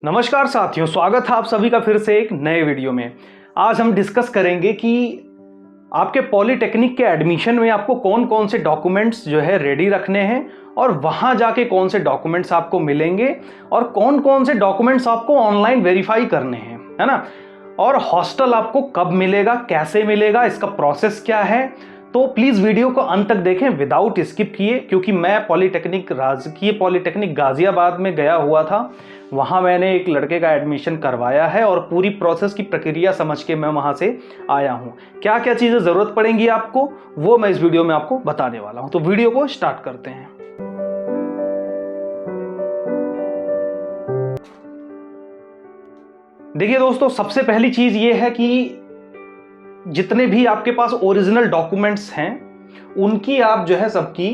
नमस्कार साथियों, स्वागत है आप सभी का फिर से एक नए वीडियो में। आज हम डिस्कस करेंगे कि आपके पॉलिटेक्निक के एडमिशन में आपको कौन कौन से डॉक्यूमेंट्स जो है रेडी रखने हैं और वहाँ जाके कौन से डॉक्यूमेंट्स आपको मिलेंगे और कौन कौन से डॉक्यूमेंट्स आपको ऑनलाइन वेरीफाई करने हैं, है ना। और हॉस्टल आपको कब मिलेगा, कैसे मिलेगा, इसका प्रोसेस क्या है। तो प्लीज़ वीडियो को अंत तक देखें विदाउट स्किप किए, क्योंकि मैं राजकीय पॉलिटेक्निक गाजियाबाद में गया हुआ था। वहाँ मैंने एक लड़के का एडमिशन करवाया है और पूरी प्रोसेस की प्रक्रिया समझ के मैं वहाँ से आया हूँ। क्या क्या चीज़ें ज़रूरत पड़ेंगी आपको, वो मैं इस वीडियो में आपको बताने वाला हूँ। तो वीडियो को स्टार्ट करते हैं। देखिए दोस्तों, सबसे पहली चीज़ ये है कि जितने भी आपके पास ओरिजिनल डॉक्यूमेंट्स हैं उनकी आप जो है सबकी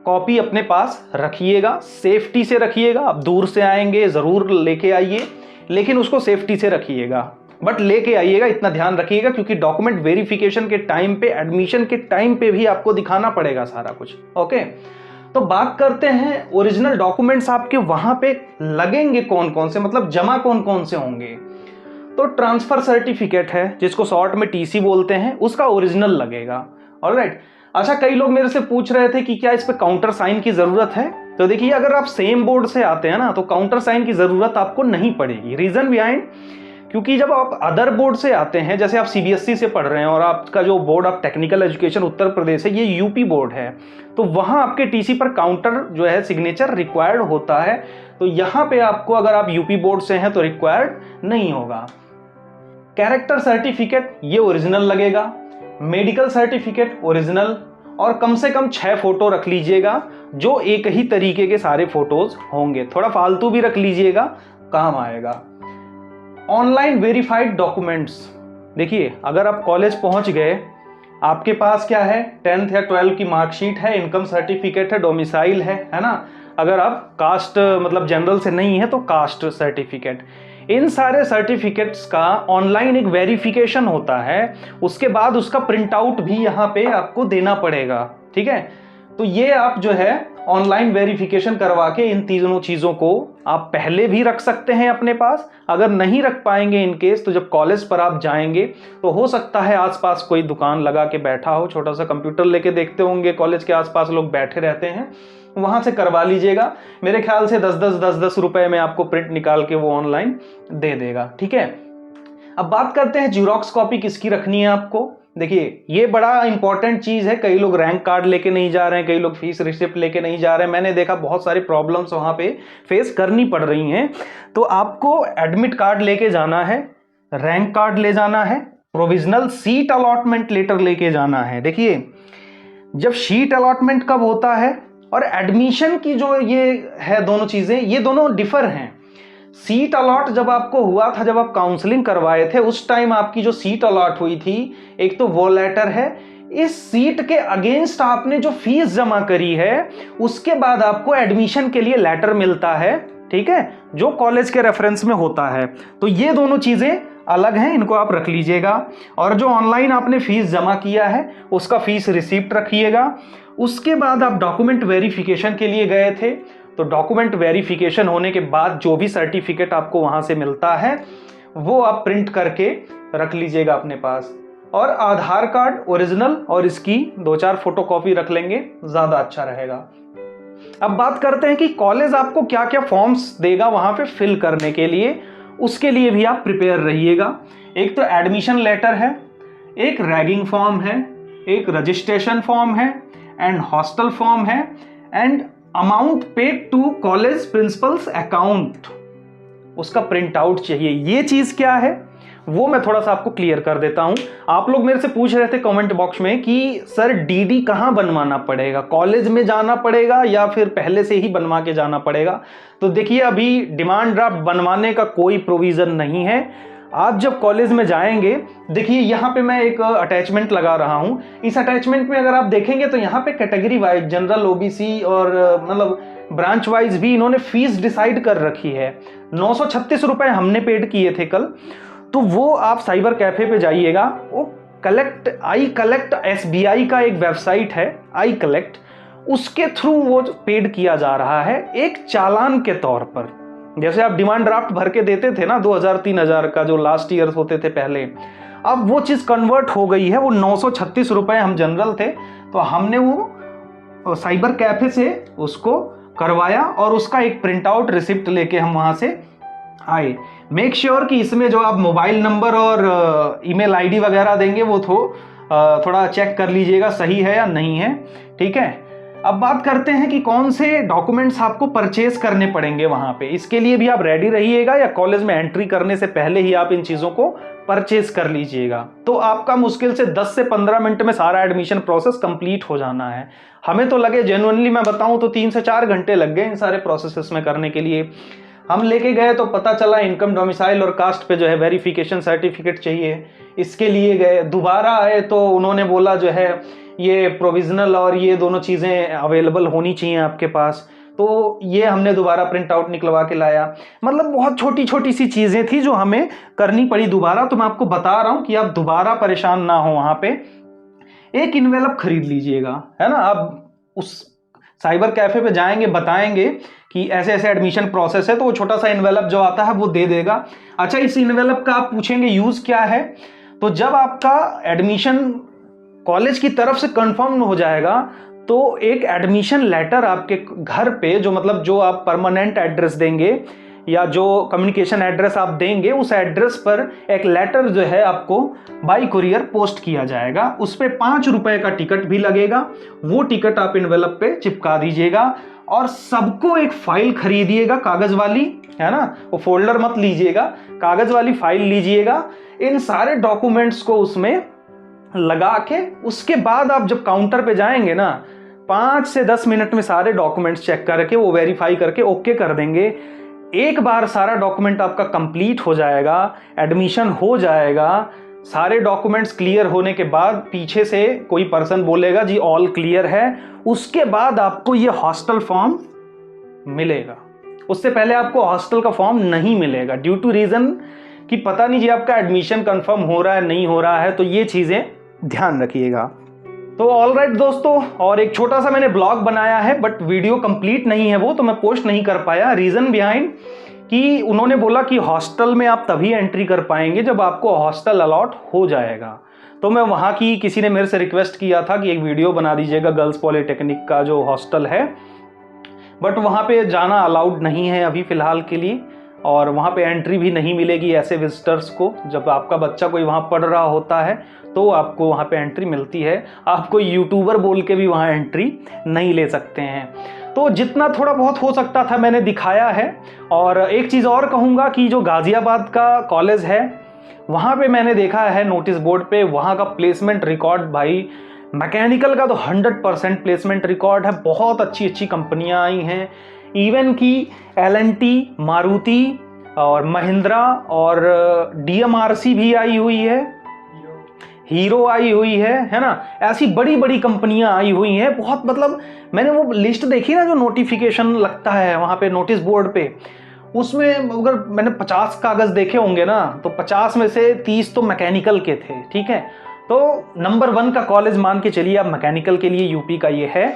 कॉपी अपने पास रखिएगा, सेफ्टी से रखिएगा। आप दूर से आएंगे ज़रूर लेके आइए, लेकिन उसको सेफ्टी से रखिएगा, बट लेके आइएगा, इतना ध्यान रखिएगा, क्योंकि डॉक्यूमेंट वेरिफिकेशन के टाइम पे, एडमिशन के टाइम पे भी आपको दिखाना पड़ेगा सारा कुछ। ओके, तो बात करते हैं ओरिजिनल डॉक्यूमेंट्स आपके वहां पे लगेंगे कौन कौन से, मतलब जमा कौन कौन से होंगे। तो ट्रांसफर सर्टिफिकेट है, जिसको शॉर्ट में टीसी बोलते हैं, उसका ओरिजिनल लगेगा। ऑलराइट। अच्छा, कई लोग मेरे से पूछ रहे थे कि क्या इस पे काउंटर साइन की जरूरत है। तो देखिए, अगर आप सेम बोर्ड से आते हैं ना तो काउंटर साइन की जरूरत आपको नहीं पड़ेगी। रीजन बिहाइंड, क्योंकि जब आप अदर बोर्ड से आते हैं, जैसे आप सीबीएसई से पढ़ रहे हैं और आपका जो board of technical education Uttar Pradesh है, ये यूपी बोर्ड है, तो वहां आपके टीसी पर काउंटर जो है सिग्नेचर रिक्वायर्ड होता है। तो यहाँ पे आपको, अगर आप यूपी बोर्ड से हैं तो रिक्वायर्ड नहीं होगा। कैरेक्टर सर्टिफिकेट ये ओरिजिनल लगेगा, मेडिकल सर्टिफिकेट ओरिजिनल, और कम से कम 6 फोटो रख लीजिएगा, जो एक ही तरीके के सारे फोटोज होंगे। थोड़ा फालतू भी रख लीजिएगा, काम आएगा। ऑनलाइन वेरीफाइड डॉक्यूमेंट्स, देखिए अगर आप कॉलेज पहुंच गए, आपके पास क्या है, 10th या 12 की मार्कशीट है, इनकम सर्टिफिकेट है, डोमिसाइल है ना। अगर आप कास्ट मतलब जनरल से नहीं है तो कास्ट सर्टिफिकेट, इन सारे सर्टिफिकेट्स का ऑनलाइन एक वेरिफिकेशन होता है। उसके बाद उसका प्रिंट आउट भी यहाँ पे आपको देना पड़ेगा, ठीक है। तो ये आप जो है ऑनलाइन वेरिफिकेशन करवा के इन तीनों चीज़ों को आप पहले भी रख सकते हैं अपने पास। अगर नहीं रख पाएंगे इन केस, तो जब कॉलेज पर आप जाएंगे तो हो सकता है आसपास कोई दुकान लगा के बैठा हो, छोटा सा कंप्यूटर लेके देखते होंगे, कॉलेज के आसपास लोग बैठे रहते हैं, वहां से करवा लीजिएगा। मेरे ख्याल से 10-10 रुपए में आपको प्रिंट निकाल के वो ऑनलाइन दे देगा, ठीक है। अब बात करते हैं जीरोक्स कॉपी किसकी रखनी है आपको। देखिए, ये बड़ा इंपॉर्टेंट चीज है। कई लोग रैंक कार्ड लेके नहीं जा रहे हैं, कई लोग फीस रिसिप्ट लेके नहीं जा रहे हैं। मैंने देखा बहुत सारी प्रॉब्लम्स वहां पे फेस करनी पड़ रही हैं। तो आपको एडमिट कार्ड लेके जाना है, रैंक कार्ड ले जाना है, प्रोविजनल सीट अलॉटमेंट लेटर लेके जाना है। देखिए, जब सीट अलॉटमेंट कब होता है और एडमिशन की जो ये है, दोनों चीजें ये दोनों डिफर हैं। सीट अलॉट जब आपको हुआ था, जब आप काउंसलिंग करवाए थे, उस टाइम आपकी जो सीट अलॉट हुई थी, एक तो वो लेटर है। इस सीट के अगेंस्ट आपने जो फीस जमा करी है, उसके बाद आपको एडमिशन के लिए लेटर मिलता है, ठीक है, जो कॉलेज के रेफरेंस में होता है। तो ये दोनों चीजें अलग हैं, इनको आप रख लीजिएगा। और जो ऑनलाइन आपने फीस जमा किया है, उसका फीस रिसिप्ट रखिएगा। उसके बाद आप डॉक्यूमेंट वेरिफिकेशन के लिए गए थे, तो डॉक्यूमेंट वेरिफिकेशन होने के बाद जो भी सर्टिफिकेट आपको वहां से मिलता है, वो आप प्रिंट करके रख लीजिएगा अपने पास। और आधार कार्ड ओरिजिनल और इसकी 2-4 फोटोकॉपी रख लेंगे, ज्यादा अच्छा रहेगा। अब बात करते हैं कि कॉलेज आपको क्या क्या फॉर्म्स देगा वहां पे फिल करने के लिए। उसके लिए भी आप प्रिपेयर रहिएगा। एक तो एडमिशन लेटर है, एक रैगिंग फॉर्म है, एक रजिस्ट्रेशन फॉर्म है, एंड हॉस्टल फॉर्म है, and amount paid to college principals account, उसका प्रिंट आउट चाहिए। ये चीज क्या है वो मैं थोड़ा सा आपको क्लियर कर देता हूं। आप लोग मेरे से पूछ रहे थे कमेंट बॉक्स में कि सर डीडी कहां बनवाना पड़ेगा, कॉलेज में जाना पड़ेगा या फिर पहले से ही बनवा के जाना पड़ेगा। तो देखिए, अभी डिमांड ड्राफ्ट बनवाने का कोई प्रोविजन नहीं है। आप जब कॉलेज में जाएंगे, देखिए यहाँ पे मैं एक अटैचमेंट लगा रहा हूं। इस अटैचमेंट में अगर आप देखेंगे तो यहाँ पे कैटेगरी वाइज, जनरल, ओबीसी और मतलब ब्रांच वाइज भी इन्होंने फीस डिसाइड कर रखी है। 936 रुपए हमने पेड किए थे कल। तो वो आप साइबर कैफे पे जाइएगा, वो आई कलेक्ट एसबीआई का एक वेबसाइट है, आई कलेक्ट, उसके थ्रू वो पेड किया जा रहा है एक चालान के तौर पर। जैसे आप डिमांड ड्राफ्ट भर के देते थे ना 2000-3000 का, जो लास्ट ईयर होते थे पहले, अब वो चीज़ कन्वर्ट हो गई है। वो 936 रुपये, हम जनरल थे तो हमने वो साइबर कैफे से उसको करवाया और उसका एक प्रिंट आउट रिसिप्ट लेके हम वहाँ से आए। मेक श्योर कि इसमें जो आप मोबाइल नंबर और ईमेल आईडी वगैरह देंगे वो थोड़ा चेक कर लीजिएगा सही है या नहीं है, ठीक है। अब बात करते हैं कि कौन से डॉक्यूमेंट्स आपको परचेज करने पड़ेंगे वहां पे। इसके लिए भी आप रेडी रहिएगा या कॉलेज में एंट्री करने से पहले ही आप इन चीज़ों को परचेज कर लीजिएगा, तो आपका मुश्किल से 10 से 15 मिनट में सारा एडमिशन प्रोसेस कंप्लीट हो जाना है। हमें तो लगे, जेन्युइनली मैं बताऊं तो 3 से 4 घंटे लग गए इन सारे प्रोसेसेस में करने के लिए। हम लेके गए तो पता चला इनकम डोमिसाइल और कास्ट पे जो है वेरिफिकेशन सर्टिफिकेट चाहिए, इसके लिए गए। दोबारा आए तो उन्होंने बोला जो है ये प्रोविजनल और ये दोनों चीज़ें अवेलेबल होनी चाहिए आपके पास, तो ये हमने दोबारा प्रिंट आउट निकलवा के लाया। मतलब बहुत छोटी छोटी सी चीज़ें थी जो हमें करनी पड़ी दोबारा। तो मैं आपको बता रहा हूँ कि आप दोबारा परेशान ना हो। वहाँ पे एक इन्वेलप खरीद लीजिएगा, है ना। आप उस साइबर कैफे पे जाएंगे, बताएंगे कि ऐसे ऐसे एडमिशन प्रोसेस है, तो वो छोटा सा इन्वेलप जो आता है वो दे देगा। अच्छा, इस इन्वेलप का आप पूछेंगे यूज़ क्या है, तो जब आपका एडमिशन कॉलेज की तरफ से कंफर्म हो जाएगा तो एक एडमिशन लेटर आपके घर पे, जो मतलब जो आप परमानेंट एड्रेस देंगे या जो कम्युनिकेशन एड्रेस आप देंगे, उस एड्रेस पर एक लेटर जो है आपको बाई कुरियर पोस्ट किया जाएगा। उस पर 5 रुपए का टिकट भी लगेगा। वो टिकट आप इन्वेलप पे चिपका दीजिएगा और सबको एक फाइल खरीदिएगा कागज वाली, है ना। वो फोल्डर मत लीजिएगा, कागज वाली फाइल लीजिएगा। इन सारे डॉक्यूमेंट्स को उसमें लगा के उसके बाद आप जब काउंटर पे जाएंगे ना, 5 से 10 मिनट में सारे डॉक्यूमेंट्स चेक करके वो वेरीफाई करके ओके कर देंगे। एक बार सारा डॉक्यूमेंट आपका कंप्लीट हो जाएगा, एडमिशन हो जाएगा। सारे डॉक्यूमेंट्स क्लियर होने के बाद पीछे से कोई पर्सन बोलेगा जी ऑल क्लियर है, उसके बाद आपको ये हॉस्टल फॉर्म मिलेगा। उससे पहले आपको हॉस्टल का फॉर्म नहीं मिलेगा, ड्यू टू रीजन कि पता नहीं जी आपका एडमिशन कंफर्म हो रहा है नहीं हो रहा है। तो ये चीज़ें ध्यान रखिएगा। तो ऑलराइट दोस्तों, और एक छोटा सा मैंने ब्लॉग बनाया है बट वीडियो कंप्लीट नहीं है, वो तो मैं पोस्ट नहीं कर पाया। रीज़न बिहाइंड कि उन्होंने बोला कि हॉस्टल में आप तभी एंट्री कर पाएंगे जब आपको हॉस्टल अलॉट हो जाएगा। तो मैं वहाँ की, किसी ने मेरे से रिक्वेस्ट किया था कि एक वीडियो बना दीजिएगा गर्ल्स पॉलीटेक्निक का जो हॉस्टल है, बट वहाँ पे जाना अलाउड नहीं है अभी फ़िलहाल के लिए, और वहाँ पे एंट्री भी नहीं मिलेगी ऐसे विजिटर्स को। जब आपका बच्चा कोई वहाँ पढ़ रहा होता है तो आपको वहाँ पे एंट्री मिलती है। आप कोई यूट्यूबर बोल के भी वहाँ एंट्री नहीं ले सकते हैं। तो जितना थोड़ा बहुत हो सकता था मैंने दिखाया है। और एक चीज़ और कहूँगा कि जो गाज़ियाबाद का कॉलेज है, वहाँ पे मैंने देखा है नोटिस बोर्ड पे, वहाँ का प्लेसमेंट रिकॉर्ड भाई, मैकेनिकल का तो 100% प्लेसमेंट रिकॉर्ड है। बहुत अच्छी अच्छी कंपनियाँ आई हैं, इवन की L&T, मारुति और महिंद्रा और DMRC भी आई हुई है, हीरो आई हुई है ना। ऐसी बड़ी बड़ी कंपनियां आई हुई हैं बहुत। मतलब मैंने वो लिस्ट देखी ना, जो नोटिफिकेशन लगता है वहाँ पे नोटिस बोर्ड पे, उसमें अगर मैंने 50 कागज़ देखे होंगे ना, तो 50 में से 30 तो मैकेनिकल के थे, ठीक है। तो नंबर 1 का कॉलेज मान के चलिए आप मैकेनिकल के लिए यूपी का ये है।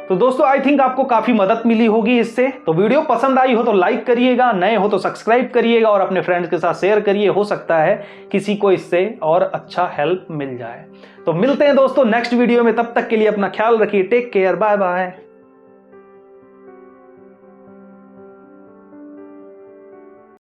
तो दोस्तों आई थिंक आपको काफ़ी मदद मिली होगी इससे। तो वीडियो पसंद आई हो तो लाइक करिएगा, नए हो तो सब्सक्राइब करिएगा और अपने फ्रेंड्स के साथ शेयर करिए। हो सकता है किसी को इससे और अच्छा हेल्प मिल जाए। तो मिलते हैं दोस्तों नेक्स्ट वीडियो में, तब तक के लिए अपना ख्याल रखिए। Take care, bye bye.